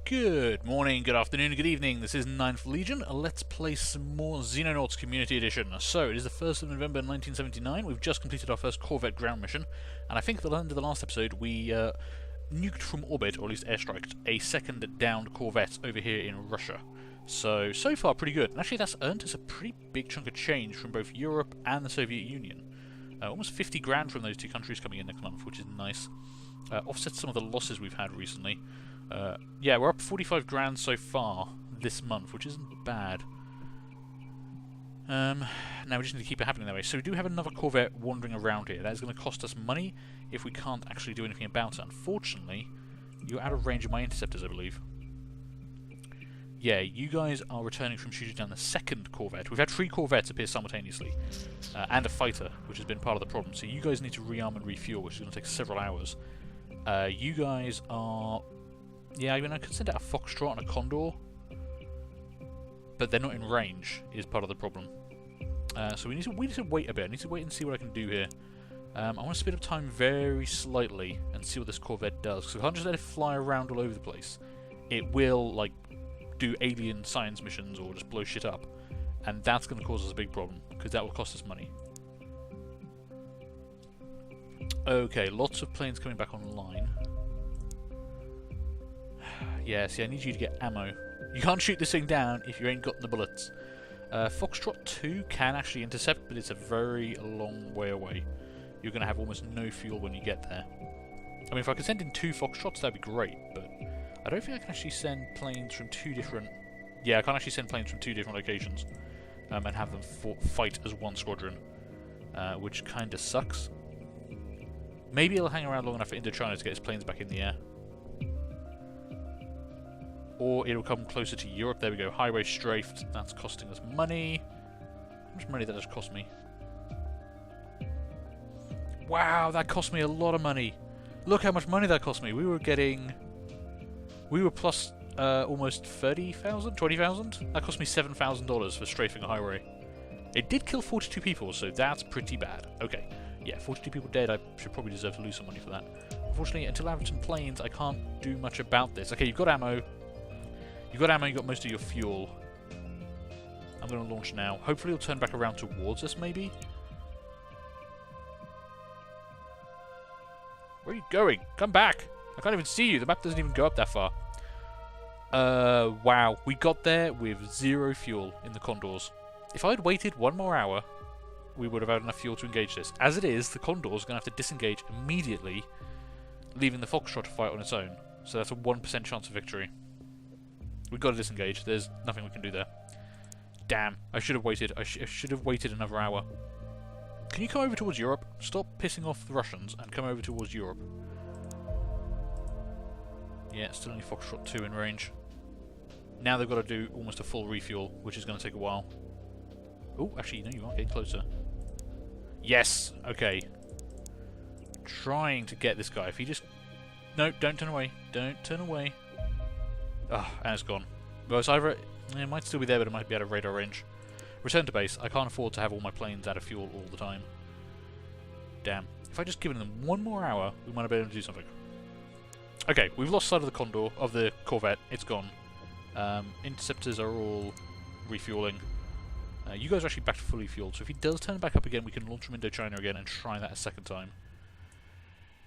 Good morning, good afternoon, good evening. This is 9th Legion. Let's play some more Xenonauts Community Edition. So, it is the 1st of November 1979. We've just completed our first Corvette ground mission. And I think at the end of the last episode, we nuked from orbit, or at least airstriked, a second downed Corvette over here in Russia. So far pretty good. And actually that's earned us a pretty big chunk of change from both Europe and the Soviet Union. Almost 50 grand from those two countries coming in next month, which is nice. Offsets some of the losses we've had recently. Yeah, we're up 45 grand so far this month, which isn't bad. Now we just need to keep it happening that way. So we do have another Corvette wandering around here. That is going to cost us money if we can't actually do anything about it. Unfortunately, you're out of range of my interceptors, I believe. Yeah, you guys are returning from shooting down the second Corvette. We've had 3 Corvettes appear simultaneously, and a fighter, which has been part of the problem. So you guys need to rearm and refuel, which is going to take several hours. You guys are... Yeah, I mean, I could send out a Foxtrot and a Condor, but they're not in range, is part of the problem. So we need to wait a bit. I need to wait and see what I can do here. I want to speed up time very slightly and see what this Corvette does, because I can't just let it fly around all over the place. It will, like, do alien science missions or just blow shit up, and that's going to cause us a big problem, because that will cost us money. Okay, lots of planes coming back online. Yeah, see, I need you to get ammo. You can't shoot this thing down if you ain't got the bullets. Foxtrot 2 can actually intercept, but it's a very long way away. You're going to have almost no fuel when you get there. I mean, if I could send in 2 Foxtrots, that'd be great, but I don't think I can actually send planes from 2 different... Yeah, I can't actually send planes from 2 different locations and have them fight as one squadron, which kind of sucks. Maybe it'll hang around long enough for Indochina to get its planes back in the air. Or it'll come closer to Europe. There we go. Highway strafed. That's costing us money. How much money did that just cost me? Wow, that cost me a lot of money. Look how much money that cost me. We were plus almost 30,000? 20,000? That cost me $7,000 for strafing a highway. It did kill 42 people, so that's pretty bad. Okay. Yeah, 42 people dead. I should probably deserve to lose some money for that. Unfortunately, until I have some planes, I can't do much about this. Okay, you've got ammo. You've got ammo, you've got most of your fuel. I'm going to launch now. Hopefully it'll turn back around towards us, maybe? Where are you going? Come back! I can't even see you. The map doesn't even go up that far. Wow. We got there with 0 fuel in the Condors. If I had waited 1 more hour, we would have had enough fuel to engage this. As it is, the Condor's going to have to disengage immediately, leaving the Foxtrot to fight on its own. So that's a 1% chance of victory. We've got to disengage. There's nothing we can do there. Damn. I should have waited. I should have waited another hour. Can you come over towards Europe? Stop pissing off the Russians and come over towards Europe. Yeah, still only Foxtrot 2 in range. Now they've got to do almost a full refuel, which is going to take a while. Oh, actually, no, you are getting closer. Yes! Okay. Trying to get this guy. If he just... No, don't turn away. Don't turn away. Ah, and it's gone. Well, it's either... It might still be there, but it might be out of radar range. Return to base. I can't afford to have all my planes out of fuel all the time. Damn. If I just given them 1 more hour, we might have been able to do something. Okay, we've lost sight of the Condor, of the Corvette. It's gone. Interceptors are all refueling. You guys are actually back to fully fueled, so if he does turn back up again, we can launch from Indochina again and try that a second time.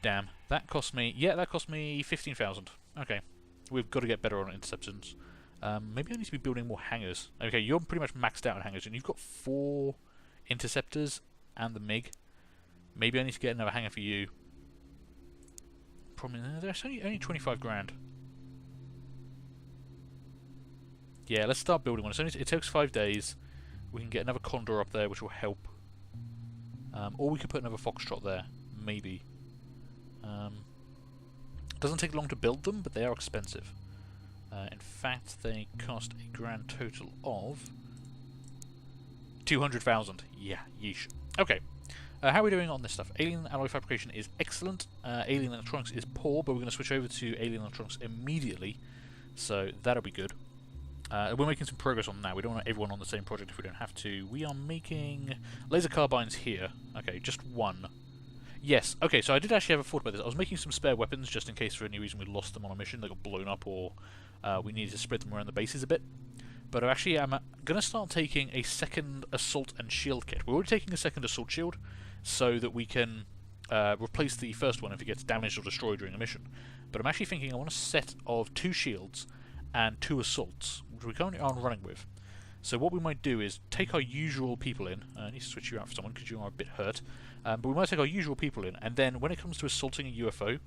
Damn. That cost me... Yeah, that cost me 15,000. Okay. We've got to get better on interceptions. Maybe I need to be building more hangars. Okay, you're pretty much maxed out on hangars, and you've got 4 interceptors and the MiG. Maybe I need to get another hangar for you. Probably, there's only 25 grand. Yeah, let's start building one. It takes 5 days. We can get another Condor up there, which will help. Or we could put another Foxtrot there. Maybe. Doesn't take long to build them, but they are expensive. In fact, they cost a grand total of 200,000. Yeah, yeesh. Okay. How are we doing on this stuff? Alien alloy fabrication is excellent. Alien electronics is poor, but we're going to switch over to alien electronics immediately. So that'll be good. We're making some progress on that. We don't want everyone on the same project if we don't have to. We are making laser carbines here. Okay, just 1. Yes, okay, so I did actually have a thought about this. I was making some spare weapons just in case for any reason we lost them on a mission, they got blown up or we need to spread them around the bases a bit. But actually, I'm going to start taking a second assault and shield kit. We're already taking a second assault shield, so that we can replace the first one if it gets damaged or destroyed during a mission. But I'm actually thinking I want a set of 2 shields and 2 assaults, which we currently aren't running with. So what we might do is take our usual people in. I need to switch you out for someone because you are a bit hurt. But we might take our usual people in, and then when it comes to assaulting a UFO,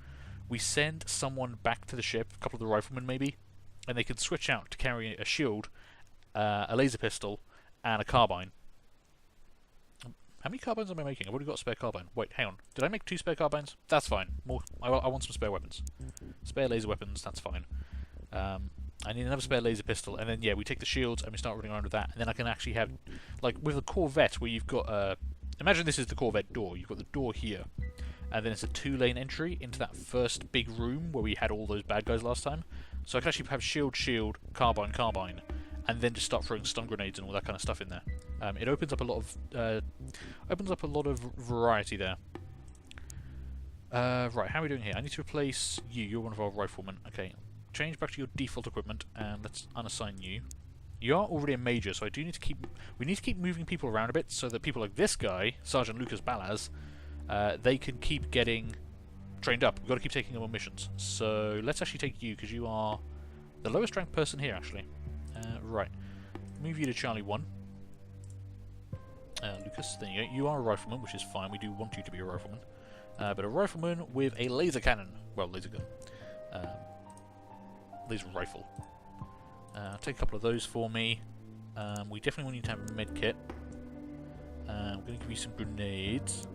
we send someone back to the ship, a couple of the riflemen maybe, and they can switch out to carry a shield, a laser pistol, and a carbine. How many carbines am I making? I've already got a spare carbine. Wait, hang on. Did I make 2 spare carbines? That's fine. More. I want some spare weapons. Spare laser weapons, that's fine. I need another spare laser pistol, and then, yeah, we take the shields and we start running around with that, and then I can actually have, like, with a Corvette where you've got, imagine this is the Corvette door. You've got the door here, and then it's a 2-lane entry into that first big room where we had all those bad guys last time. So I can actually have shield, carbine, and then just start throwing stun grenades and all that kind of stuff in there. It opens up a lot of variety there. Right, how are we doing here? I need to replace you. You're one of our riflemen. Okay, change back to your default equipment, and let's unassign you. You are already a major, so we need to keep moving people around a bit so that people like this guy, Sergeant Lucas Balaz, they can keep getting trained up. We've got to keep taking them on missions. So let's actually take you, because you are the lowest ranked person here, actually. Right. Move you to Charlie 1. Lucas, there you go. You are a rifleman, which is fine. We do want you to be a rifleman. But a rifleman with a laser cannon. Well, laser gun. Laser rifle. Take a couple of those for me. We definitely want you to have a med kit. I'm going to give you some grenades.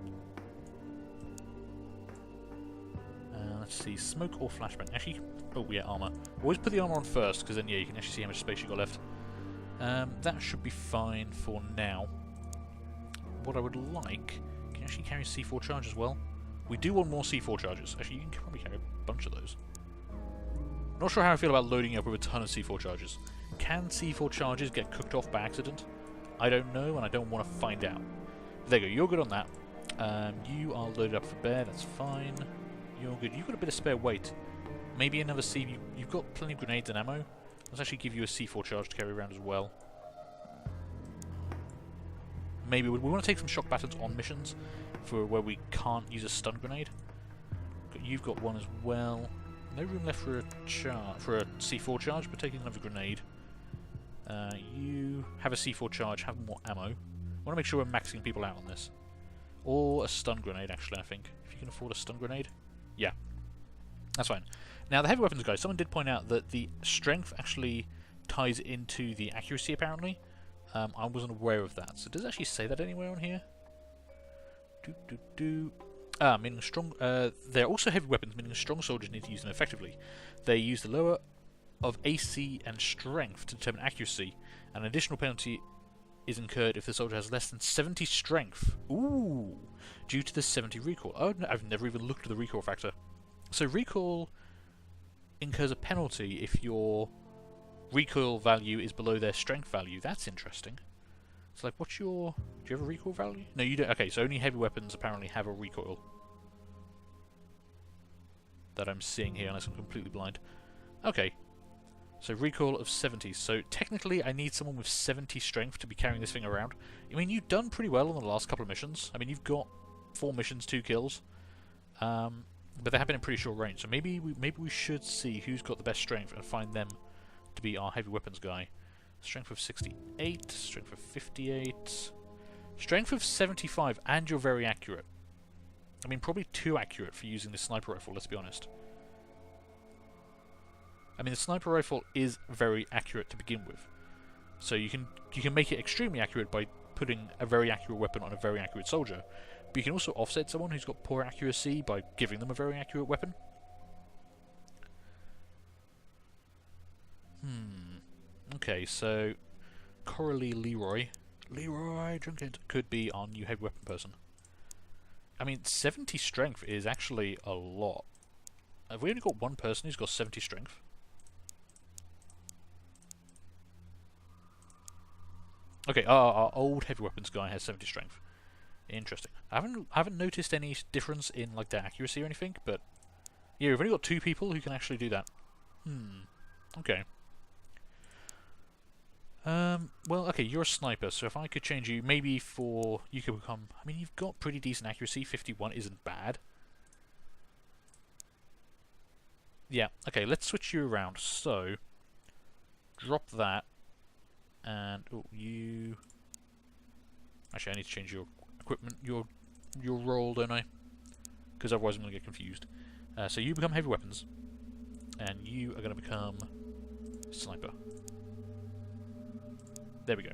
Let's see, smoke or flashbang. Actually, oh yeah, armor. Always put the armor on first, because then, yeah, you can actually see how much space you got left. That should be fine for now. What I would like, can you actually carry C4 charge as well? We do want more C4 charges. Actually, you can probably carry a bunch of those. Not sure how I feel about loading up with a ton of C4 charges. Can C4 charges get cooked off by accident? I don't know, and I don't want to find out. There you go, you're good on that. You are loaded up for bear, that's fine. You're good. You've got a bit of spare weight. Maybe another C... You've got plenty of grenades and ammo. Let's actually give you a C4 charge to carry around as well. Maybe we want to take some shock batons on missions for where we can't use a stun grenade. You've got one as well. No room left for a C4 charge, but taking another grenade. You have a C4 charge, have more ammo. I want to make sure we're maxing people out on this. Or a stun grenade, actually, I think. If you can afford a stun grenade. Yeah. That's fine. Now, the heavy weapons guy, someone did point out that the strength actually ties into the accuracy, apparently. I wasn't aware of that. So does it actually say that anywhere on here? Meaning strong... they're also heavy weapons, meaning strong soldiers need to use them effectively. They use the lower of AC and strength to determine accuracy. An additional penalty is incurred if the soldier has less than 70 strength. Ooh! Due to the 70 recoil. Oh, no, I've never even looked at the recoil factor. So recoil incurs a penalty if your recoil value is below their strength value. That's interesting. It's like, what's your... Do you have a recoil value? No, you don't. Okay, so only heavy weapons apparently have a recoil. That I'm seeing here, unless I'm completely blind. Okay. So recoil of 70. So technically I need someone with 70 strength to be carrying this thing around. I mean, you've done pretty well on the last couple of missions. I mean, you've got 4 missions, 2 kills. But they have been in pretty short range. So maybe we should see who's got the best strength and find them to be our heavy weapons guy. Strength of 68, strength of 58, strength of 75, and you're very accurate. I mean, probably too accurate for using the sniper rifle, let's be honest. I mean, the sniper rifle is very accurate to begin with. So you can make it extremely accurate by putting a very accurate weapon on a very accurate soldier. But you can also offset someone who's got poor accuracy by giving them a very accurate weapon. Okay, so Coralie Leroy Drunkard could be our new heavy weapon person. I mean, 70 strength is actually a lot. Have we only got one person who's got 70 strength? Okay, our old heavy weapons guy has 70 strength. Interesting. I haven't noticed any difference in like their accuracy or anything, but yeah, we've only got 2 people who can actually do that. Okay. Well, okay, you're a sniper, so if I could change you, maybe for... You could become... I mean, you've got pretty decent accuracy. 51 isn't bad. Yeah, okay, let's switch you around. So, drop that. And, oh, you... Actually, I need to change your equipment, your role, don't I? Because otherwise I'm going to get confused. So you become heavy weapons. And you are going to become sniper. There we go.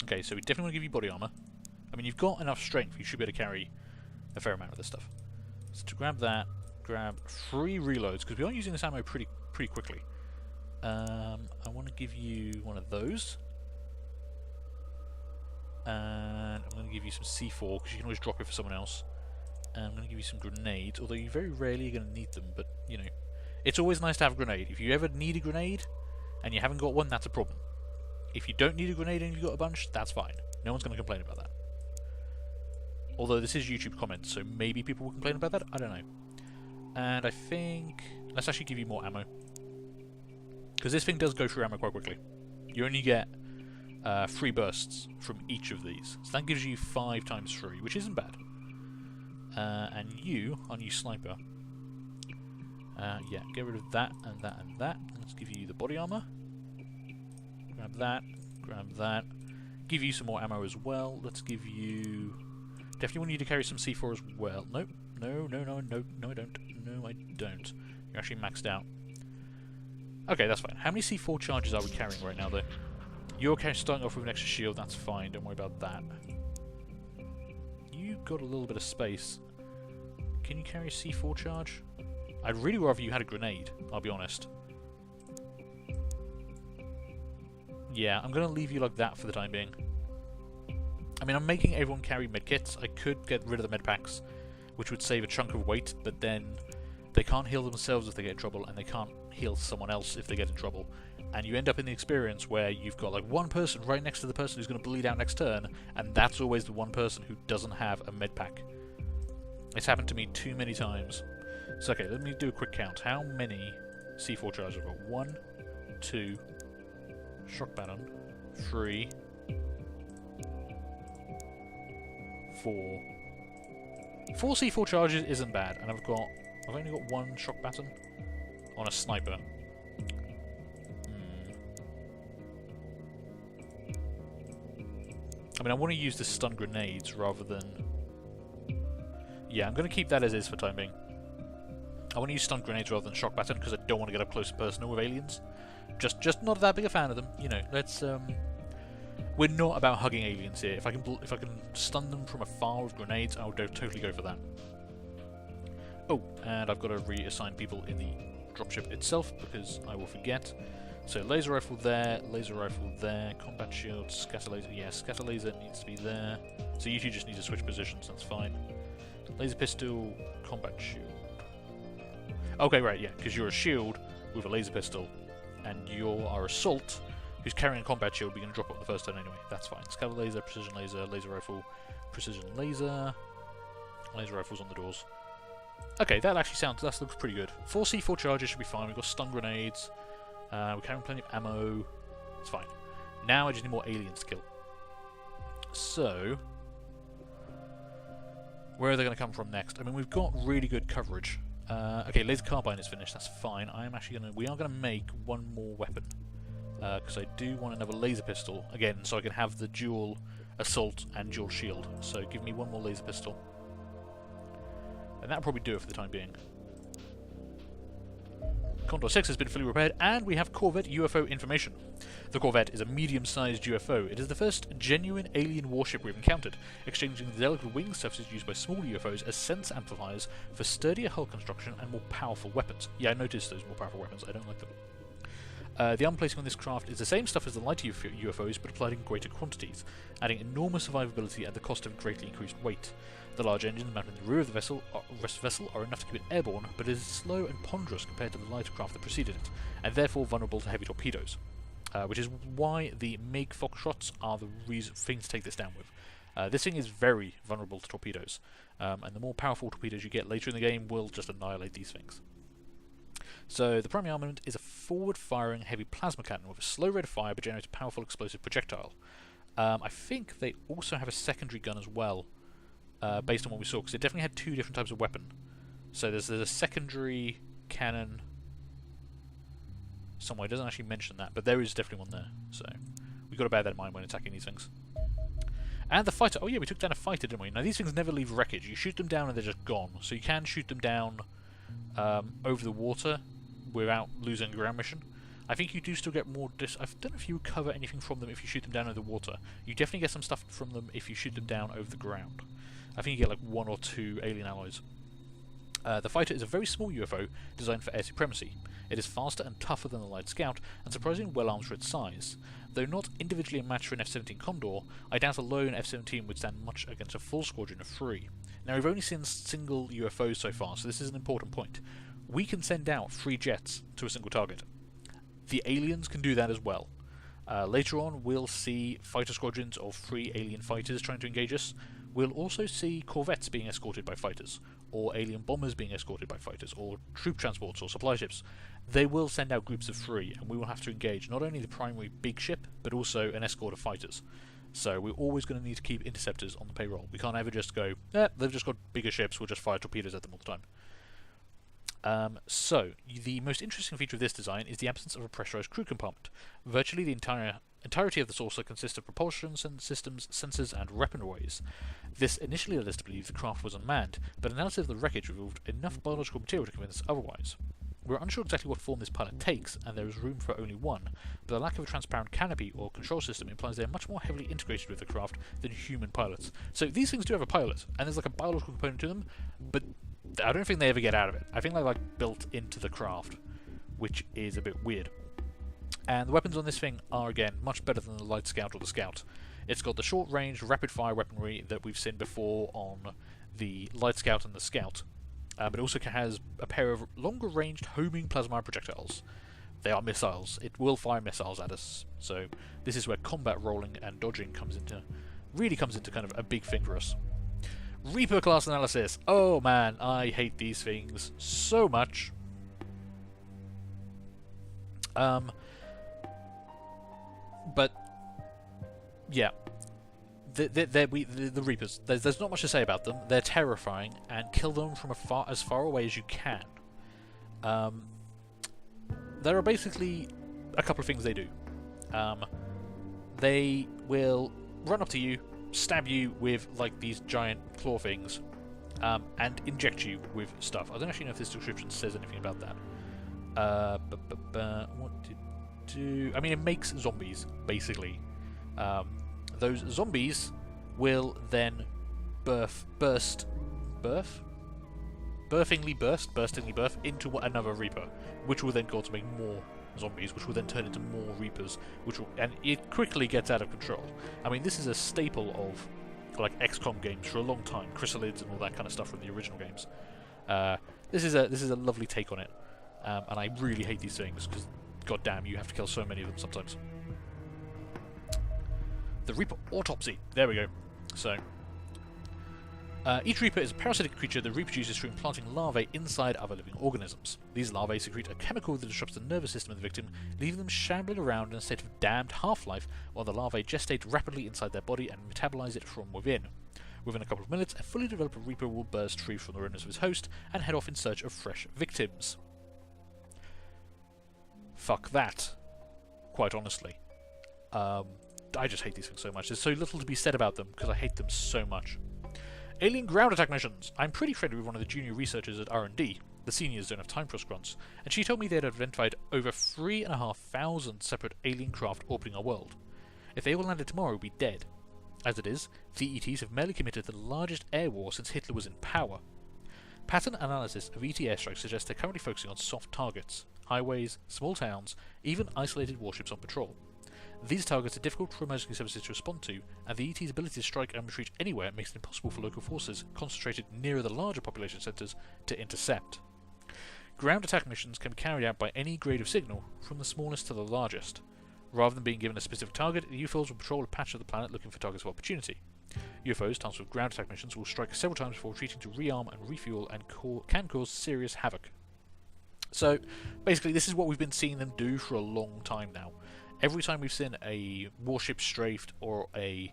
Okay, so we definitely want to give you body armor. I mean, you've got enough strength, you should be able to carry a fair amount of this stuff. So to grab that, grab 3 reloads, because we are using this ammo pretty quickly. I want to give you one of those. And I'm going to give you some C4, because you can always drop it for someone else. And I'm going to give you some grenades, although you very rarely are going to need them, but, you know. It's always nice to have a grenade. If you ever need a grenade, and you haven't got one, that's a problem. If you don't need a grenade and you've got a bunch, that's fine. No one's going to complain about that. Although this is YouTube comments, so maybe people will complain about that, I don't know. And I think... Let's actually give you more ammo. Because this thing does go through ammo quite quickly. You only get 3 bursts from each of these. So that gives you 5 times 3, which isn't bad. And you, our new sniper... yeah, get rid of that and that and that. Let's give you the body armor. Grab that, grab that. Give you some more ammo as well. Let's give you... Definitely want you to carry some C4 as well. Nope. No, I don't. No, I don't. You're actually maxed out. Okay, that's fine. How many C4 charges are we carrying right now, though? You're starting off with an extra shield, that's fine. Don't worry about that. You've got a little bit of space. Can you carry a C4 charge? I'd really rather you had a grenade, I'll be honest. Yeah, I'm going to leave you like that for the time being. I mean, I'm making everyone carry medkits. I could get rid of the medpacks, which would save a chunk of weight, but then they can't heal themselves if they get in trouble, and they can't heal someone else if they get in trouble. And you end up in the experience where you've got like one person right next to the person who's going to bleed out next turn, and that's always the one person who doesn't have a medpack. It's happened to me too many times. So okay, let me do a quick count. How many C4 charges have I got? 1, 2... Shock baton, 3, 4. 4 C4 charges isn't bad, and I've only got 1 shock baton on a sniper. I mean, I want to use the stun grenades rather than... Yeah, I'm going to keep that as is for time being. I want to use stun grenades rather than shock baton because I don't want to get up close and personal with aliens. Just not that big a fan of them, you know. Let's we're not about hugging aliens here. If I can stun them from afar with grenades, I would totally go for that. Oh, and I've got to reassign people in the dropship itself because I will forget. So laser rifle there, combat shield, scatter laser. Yeah, scatter laser needs to be there. So you two just need to switch positions. That's fine. Laser pistol, combat shield. Okay, right, yeah, because you're a shield with a laser pistol. And you're our assault, who's carrying a combat shield, we're going to drop it on the first turn anyway. That's fine. Scatter laser, precision laser, laser rifle, precision laser. Laser rifles on the doors. Okay, that looks pretty good. 4 C4 charges should be fine. We've got stun grenades. We're carrying plenty of ammo. It's fine. Now I just need more aliens to kill. So, where are they going to come from next? I mean, we've got really good coverage. Okay, laser carbine is finished, that's fine. We are going to make one more weapon. Because I do want another laser pistol, again, so I can have the dual assault and dual shield. So give me one more laser pistol. And that'll probably do it for the time being. Condor 6 has been fully repaired, and we have Corvette UFO information. The Corvette is a medium-sized UFO. It is the first genuine alien warship we've encountered, exchanging the delicate wing surfaces used by small UFOs as sense amplifiers for sturdier hull construction and more powerful weapons. Yeah, I noticed those more powerful weapons. I don't like them. The armor placing on this craft is the same stuff as the lighter UFOs, but applied in greater quantities, adding enormous survivability at the cost of greatly increased weight. The large engines mounted in the rear of the vessel are enough to keep it airborne, but it is slow and ponderous compared to the lighter craft that preceded it, and therefore vulnerable to heavy torpedoes. Which is why the MiG Foxtrots are the thing to take this down with. This thing is very vulnerable to torpedoes, and the more powerful torpedoes you get later in the game will just annihilate these things. So the primary armament is a forward-firing heavy plasma cannon with a slow rate of fire but generates a powerful explosive projectile. I think they also have a secondary gun as well, based on what we saw, because it definitely had two different types of weapon. So there's a secondary cannon somewhere. It doesn't actually mention that, but there is definitely one there. So we've got to bear that in mind when attacking these things. And the fighter. Oh yeah, we took down a fighter, didn't we? Now these things never leave wreckage. You shoot them down and they're just gone. So you can shoot them down over the water without losing a ground mission. I think you do still get more I don't know if you recover anything from them if you shoot them down over the water. You definitely get some stuff from them if you shoot them down over the ground. I think you get like 1 or 2 alien alloys. The fighter is a very small UFO designed for air supremacy. It is faster and tougher than the light scout, and surprisingly well armed for its size. Though not individually a match for an F-17 Condor, I doubt a lone F-17 would stand much against a full squadron of 3. Now we've only seen single UFOs so far, so this is an important point. We can send out 3 jets to a single target. The aliens can do that as well. Later on we'll see fighter squadrons of 3 alien fighters trying to engage us. We'll also see corvettes being escorted by fighters, or alien bombers being escorted by fighters, or troop transports or supply ships. They will send out groups of 3, and we will have to engage not only the primary big ship, but also an escort of fighters. So we're always going to need to keep interceptors on the payroll. We can't ever just go, they've just got bigger ships, we'll just fire torpedoes at them all the time. So, the most interesting feature of this design is the absence of a pressurized crew compartment. Virtually the entirety of the saucer consists of propulsion systems, sensors, and weaponways. This initially led us to believe the craft was unmanned, but analysis of the wreckage revealed enough biological material to convince us otherwise. We're unsure exactly what form this pilot takes, and there is room for only one, but the lack of a transparent canopy or control system implies they are much more heavily integrated with the craft than human pilots. So these things do have a pilot, and there's like a biological component to them, but I don't think they ever get out of it. I think they're like built into the craft, which is a bit weird. And the weapons on this thing are, again, much better than the Light Scout or the Scout. It's got the short-range, rapid-fire weaponry that we've seen before on the Light Scout and the Scout. But it also has a pair of longer-ranged homing plasma projectiles. They are missiles. It will fire missiles at us. So this is where combat rolling and dodging really comes into kind of a big thing for us. Reaper class analysis. Oh man, I hate these things so much. But yeah, the Reapers. There's not much to say about them. They're terrifying, and kill them from as far away as you can. There are basically a couple of things they do. They will run up to you, stab you with like these giant claw things, and inject you with stuff. I don't actually know if this description says anything about that. What to do? I mean, it makes zombies basically. Those zombies will then burstingly burst into another Reaper, which will then go to make more zombies, which will then turn into more Reapers, and it quickly gets out of control. I mean, this is a staple of like XCOM games for a long time, chrysalids and all that kind of stuff from the original games. This is a lovely take on it, and I really hate these things because, goddamn, you have to kill so many of them sometimes. The Reaper autopsy. There we go. So, each Reaper is a parasitic creature that reproduces through implanting larvae inside other living organisms. These larvae secrete a chemical that disrupts the nervous system of the victim, leaving them shambling around in a state of damned half-life, while the larvae gestate rapidly inside their body and metabolize it from within. Within a couple of minutes, a fully developed Reaper will burst free from the remnants of his host and head off in search of fresh victims. Fuck that. Quite honestly. I just hate these things so much. There's so little to be said about them because I hate them so much. Alien ground attack missions. I'm pretty friendly with one of the junior researchers at R&D. The seniors don't have time for us grunts, and she told me they had identified over 3,500 separate alien craft orbiting our world. If they all landed tomorrow, we'd be dead. As it is, the ETs have merely committed the largest air war since Hitler was in power. Pattern analysis of ET airstrikes suggests they're currently focusing on soft targets, highways, small towns, even isolated warships on patrol. These targets are difficult for emergency services to respond to, and the ET's ability to strike and retreat anywhere makes it impossible for local forces concentrated nearer the larger population centres to intercept. Ground attack missions can be carried out by any grade of signal, from the smallest to the largest. Rather than being given a specific target, the UFOs will patrol a patch of the planet looking for targets of opportunity. UFOs tasked with ground attack missions will strike several times before retreating to rearm and refuel and can cause serious havoc. So, basically, this is what we've been seeing them do for a long time now. Every time we've seen a warship strafed or a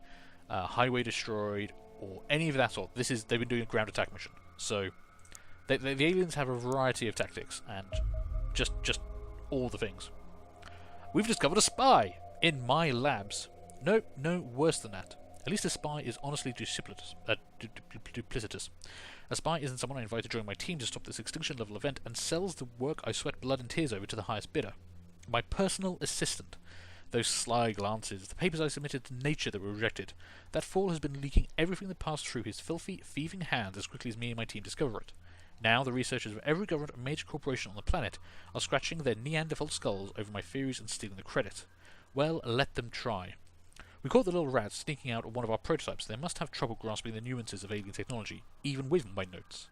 highway destroyed or any of that sort, they've been doing a ground attack mission. So, the aliens have a variety of tactics and just all the things. We've discovered a spy in my labs. No, worse than that. At least a spy is honestly duplicitous. A spy isn't someone I invite to join my team to stop this extinction-level event and sells the work I sweat blood and tears over to the highest bidder. My personal assistant. Those sly glances, the papers I submitted to Nature that were rejected. That fool has been leaking everything that passed through his filthy, thieving hands as quickly as me and my team discover it. Now the researchers of every government and major corporation on the planet are scratching their Neanderthal skulls over my theories and stealing the credit. Well, let them try. We caught the little rats sneaking out of one of our prototypes. They must have trouble grasping the nuances of alien technology, even with my notes.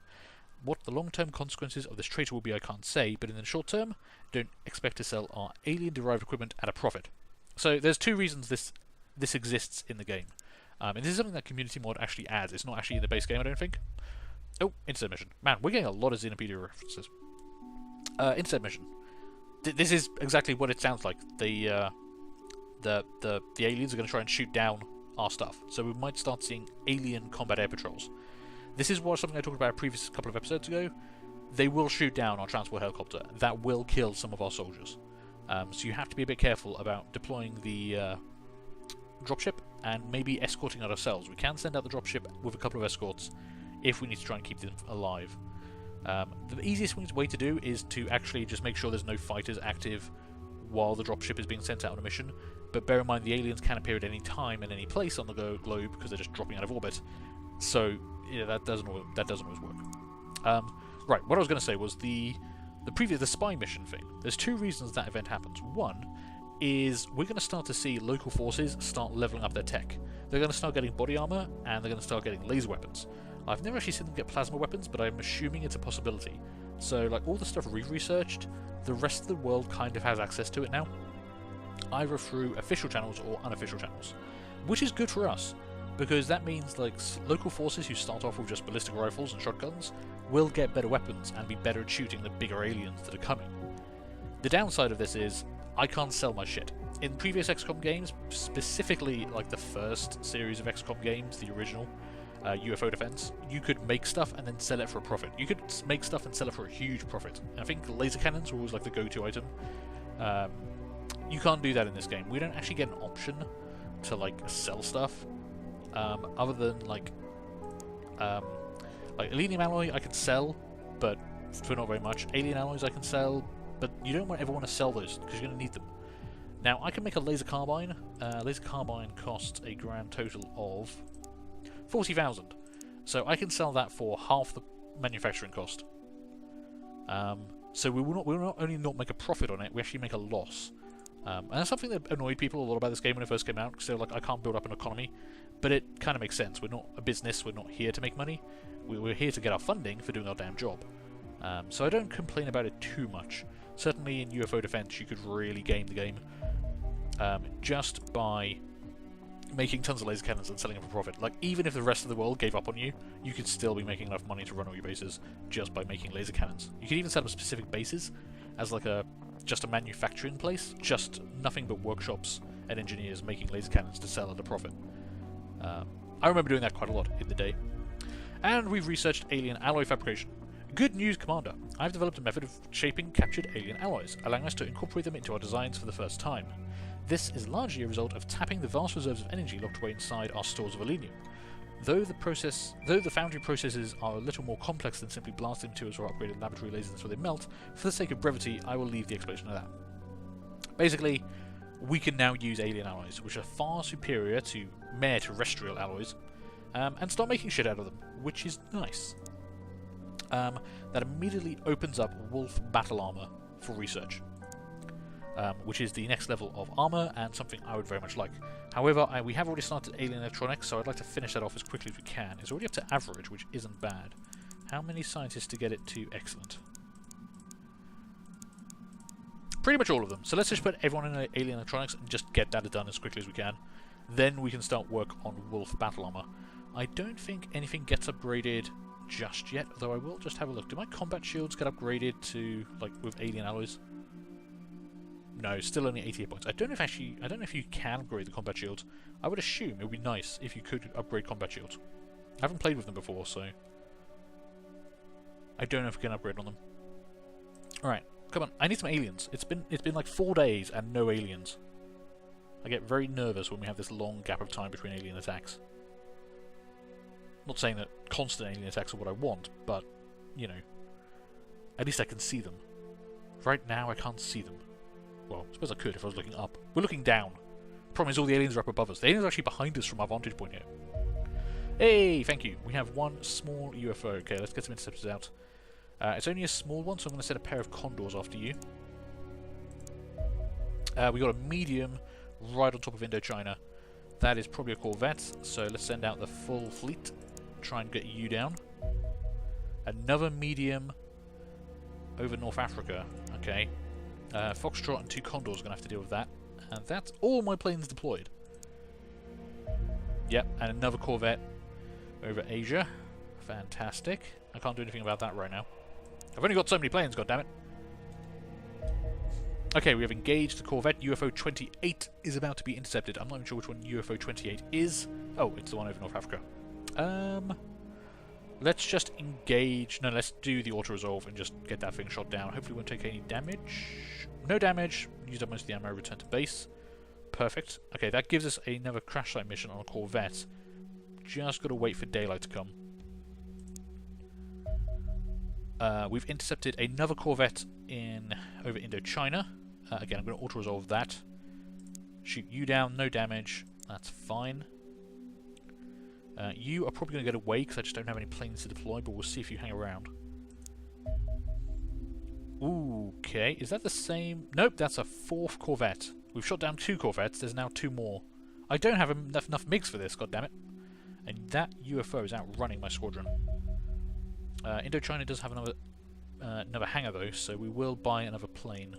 What the long-term consequences of this traitor will be I can't say, but in the short term, don't expect to sell our alien-derived equipment at a profit. So there's two reasons this exists in the game. And this is something that Community Mod actually adds. It's not actually in the base game, I don't think. Oh, Intercept Mission. Man, we're getting a lot of Xenopedia references. Intercept Mission. This is exactly what it sounds like. The aliens are going to try and shoot down our stuff. So we might start seeing alien combat air patrols. This is something I talked about a previous couple of episodes ago. They will shoot down our transport helicopter. That will kill some of our soldiers. So you have to be a bit careful about deploying the dropship and maybe escorting it ourselves. We can send out the dropship with a couple of escorts if we need to try and keep them alive. The easiest way to do is to actually just make sure there's no fighters active while the dropship is being sent out on a mission. But bear in mind the aliens can appear at any time and any place on the globe because they're just dropping out of orbit. So yeah, that doesn't always work. Right, what I was going to say was the spy mission thing. There's two reasons that event happens. One is we're going to start to see local forces start leveling up their tech. They're going to start getting body armor and they're going to start getting laser weapons. I've never actually seen them get plasma weapons, but I'm assuming it's a possibility. So, like all the stuff we've researched, the rest of the world kind of has access to it now, either through official channels or unofficial channels, which is good for us because that means like local forces who start off with just ballistic rifles and shotguns will get better weapons and be better at shooting the bigger aliens that are coming. The downside of this is I can't sell my shit. In previous XCOM games, specifically like the first series of XCOM games, the original UFO Defense, you could make stuff and then sell it for a profit. You could make stuff and sell it for a huge profit. And I think laser cannons were always like the go-to item. You can't do that in this game. We don't actually get an option to like sell stuff, other than like alien alloy I can sell, but for not very much. Alien alloys I can sell, but you don't ever want to sell those because you're going to need them. Now I can make a laser carbine. Laser carbine costs a grand total of 40,000, so I can sell that for half the manufacturing cost. So we will not only not make a profit on it, we actually make a loss. And that's something that annoyed people a lot about this game when it first came out, because they were like, I can't build up an economy. But it kind of makes sense. We're not a business, we're not here to make money. We're here to get our funding for doing our damn job. So I don't complain about it too much. Certainly in UFO Defense you could really game the game just by making tons of laser cannons and selling them for profit. Like, even if the rest of the world gave up on you, you could still be making enough money to run all your bases just by making laser cannons. You could even set up specific bases as like just a manufacturing place, just nothing but workshops and engineers making laser cannons to sell at a profit. I remember doing that quite a lot in the day. And we've researched alien alloy fabrication. Good news, Commander! I've developed a method of shaping captured alien alloys, allowing us to incorporate them into our designs for the first time. This is largely a result of tapping the vast reserves of energy locked away inside our stores of alenium. Though the foundry processes are a little more complex than simply blasting materials or upgraded laboratory lasers until they melt, for the sake of brevity, I will leave the explanation of that. Basically, we can now use alien alloys, which are far superior to mere terrestrial alloys, and start making shit out of them, which is nice. That immediately opens up Wolf battle armor for research, which is the next level of armor and something I would very much like. However, we have already started alien electronics, so I'd like to finish that off as quickly as we can. It's already up to average, which isn't bad. How many scientists to get it to excellent? Pretty much all of them. So let's just put everyone in alien electronics and just get that done as quickly as we can. Then we can start work on Wolf battle armor. I don't think anything gets upgraded just yet, though I will just have a look. Do my combat shields get upgraded to, like, with alien alloys? No, still only 88 points. I don't know if you can upgrade the combat shields. I would assume it would be nice if you could upgrade combat shields. I haven't played with them before, so I don't know if we can upgrade on them. Alright, come on, I need some aliens. It's been like 4 days and no aliens. I get very nervous when we have this long gap of time between alien attacks. Not saying that constant alien attacks are what I want, but, you know, at least I can see them. Right now I can't see them. Well, I suppose I could if I was looking up. We're looking down. Problem is all the aliens are up above us. The aliens are actually behind us from our vantage point here. Hey, thank you. We have one small UFO. Okay, let's get some interceptors out. It's only a small one, so I'm going to set a pair of condors after you. We got a medium right on top of Indochina. That is probably a corvette, so let's send out the full fleet. Try and get you down. Another medium over North Africa. Okay. Foxtrot and 2 condors are going to have to deal with that. And that's all my planes deployed. Yep, and another corvette over Asia. Fantastic. I can't do anything about that right now. I've only got so many planes, goddammit. Okay, we have engaged the corvette. UFO 28 is about to be intercepted. I'm not even sure which one UFO 28 is. Oh, it's the one over North Africa. Let's just engage. No, let's do the auto-resolve and just get that thing shot down. Hopefully we won't take any damage. No damage. Use up most of the ammo, return to base. Perfect. Okay, that gives us another crash site mission on a corvette. Just got to wait for daylight to come. We've intercepted another corvette over Indochina. Again, I'm going to auto-resolve that. Shoot you down, no damage. That's fine. You are probably going to get away because I just don't have any planes to deploy, but we'll see if you hang around. Okay, is that the same? Nope, that's a 4th corvette. We've shot down 2 corvettes, there's now 2 more. I don't have enough MiGs for this, goddammit. And that UFO is outrunning my squadron. Indochina does have another hangar though, so we will buy another plane.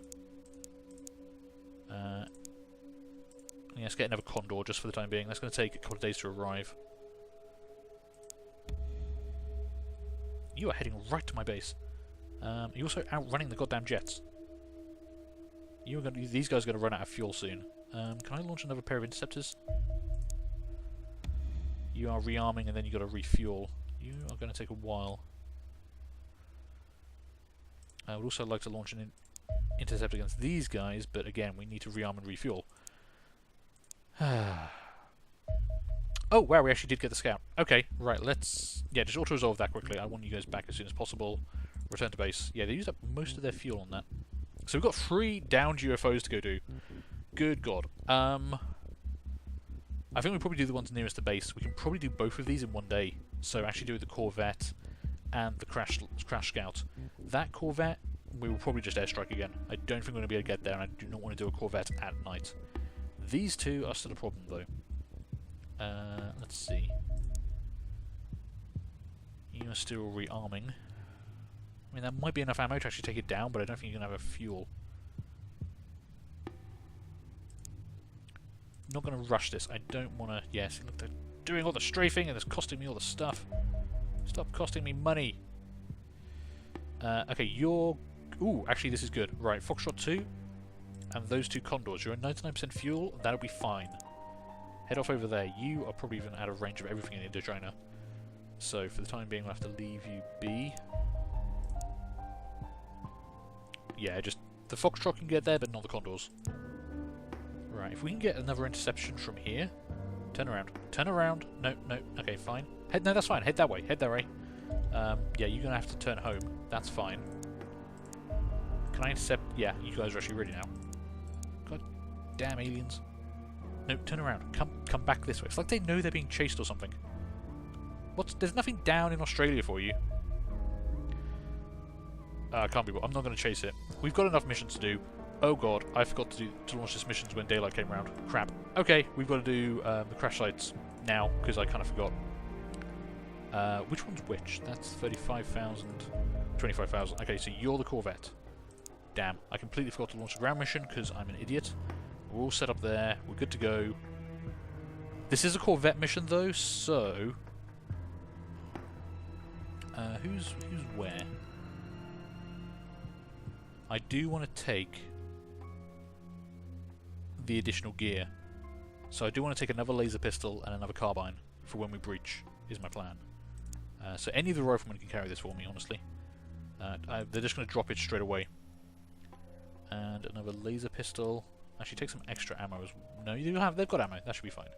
Let's get another Condor just for the time being. That's going to take a couple of days to arrive. You are heading right to my base. You're also outrunning the goddamn jets. These guys are going to run out of fuel soon. Can I launch another pair of interceptors? You are rearming and then you've got to refuel. You are going to take a while. I would also like to launch an intercept against these guys, but again, we need to rearm and refuel. Oh, wow, we actually did get the scout. Okay, right, let's... Yeah, just auto-resolve that quickly. I want you guys back as soon as possible. Return to base. Yeah, they used up most of their fuel on that. So we've got 3 downed UFOs to go do. Good God. I think we'll probably do the ones nearest the base. We can probably do both of these in one day. So actually do the Corvette and the Crash Scout. That Corvette, we will probably just airstrike again. I don't think we're going to be able to get there, and I do not want to do a Corvette at night. These 2 are still a problem, though. Let's see. You are still rearming. I mean, that might be enough ammo to actually take it down, but I don't think you're going to have a fuel. Not going to rush this. I don't want to... Yes, look, they're doing all the strafing and it's costing me all the stuff. Stop costing me money. Okay, you're... Ooh, actually this is good. Right, Foxtrot 2 and those 2 Condors. You're at 99% fuel. That'll be fine. Head off over there. You are probably even out of range of everything in Indochina. So, for the time being, we'll have to leave you be. Yeah, just... The Foxtrot can get there, but not the Condors. Right, if we can get another interception from here... Turn around. Turn around. No, no. Okay, fine. No, that's fine. Head that way. Head that way. Yeah, you're going to have to turn home. That's fine. Can I intercept? Yeah, you guys are actually ready now. God damn aliens. No, turn around. Come back this way. It's like they know they're being chased or something. There's nothing down in Australia for you. Can't be. I'm not going to chase it. We've got enough missions to do. Oh god, I forgot to launch this missions when daylight came around. Crap. Okay, we've got to do the crash sites now, because I kind of forgot. Which one's which? That's 35,000, 25,000. Okay, so you're the Corvette. Damn, I completely forgot to launch a ground mission, because I'm an idiot. We're all set up there. We're good to go. This is a Corvette mission, though, so... Who's where? I do want to take the additional gear. So I do want to take another laser pistol and another carbine for when we breach, is my plan. So any of the riflemen can carry this for me, honestly. They're just going to drop it straight away. And another laser pistol. Actually, take some extra ammo as well. No, they've got ammo. That should be fine.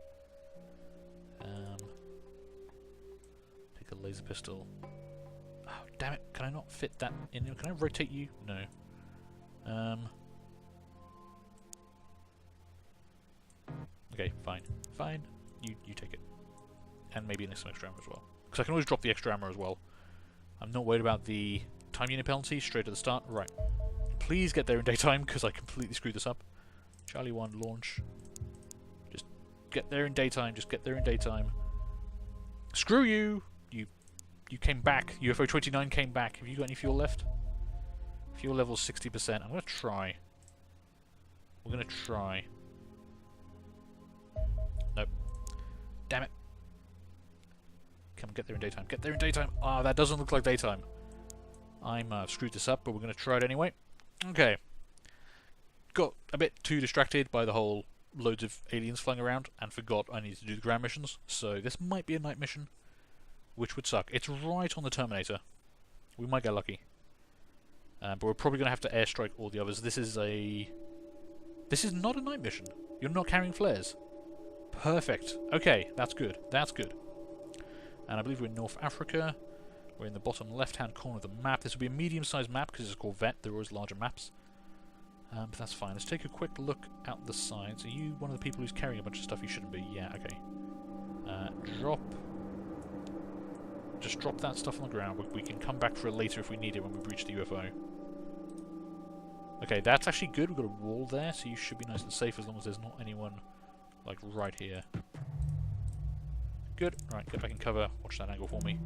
Take a laser pistol. Oh, damn it. Can I not fit that in? Can I rotate you? No. Okay, fine. Fine. You take it. And maybe some extra ammo as well. Because I can always drop the extra ammo as well. I'm not worried about the time unit penalty straight at the start. Right. Please get there in daytime, because I completely screwed this up. Charlie 1, launch. Just get there in daytime. Just get there in daytime. Screw you! You came back. UFO 29 came back. Have you got any fuel left? Fuel level 60%. I'm going to try. We're going to try. Nope. Damn it. Come get there in daytime. Get there in daytime. Ah, that doesn't look like daytime. I'm screwed this up, but we're going to try it anyway. Okay. Got a bit too distracted by the whole loads of aliens flying around and forgot I need to do the ground missions. So this might be a night mission, which would suck. It's right on the Terminator. We might get lucky. But we're probably going to have to airstrike all the others. This is not a night mission. You're not carrying flares. Perfect. Okay, that's good. That's good. And I believe we're in North Africa. We're in the bottom left-hand corner of the map. This will be a medium-sized map because it's a Corvette. There are always larger maps. But that's fine. Let's take a quick look out the sides. Are you one of the people who's carrying a bunch of stuff you shouldn't be? Yeah, okay. Just drop that stuff on the ground. We can come back for it later if we need it when we breach the UFO. Okay, that's actually good. We've got a wall there, so you should be nice and safe as long as there's not anyone, like, right here. Good. Right, get back in cover. Watch that angle for me.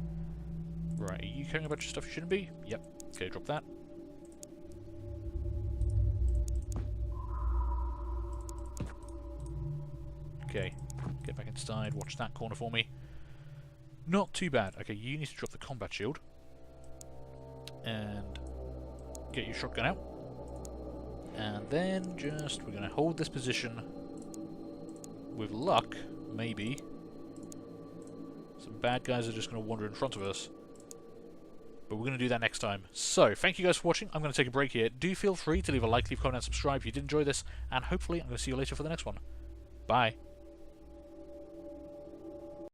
Right, are you carrying a bunch of stuff you shouldn't be? Yep. Okay, drop that. Okay, get back inside. Watch that corner for me. Not too bad. Okay, you need to drop the combat shield. And get your shotgun out. And then we're going to hold this position. With luck, maybe. Some bad guys are just going to wander in front of us. But we're going to do that next time. So, thank you guys for watching. I'm going to take a break here. Do feel free to leave a like, leave a comment, and subscribe if you did enjoy this. And hopefully, I'm going to see you later for the next one. Bye.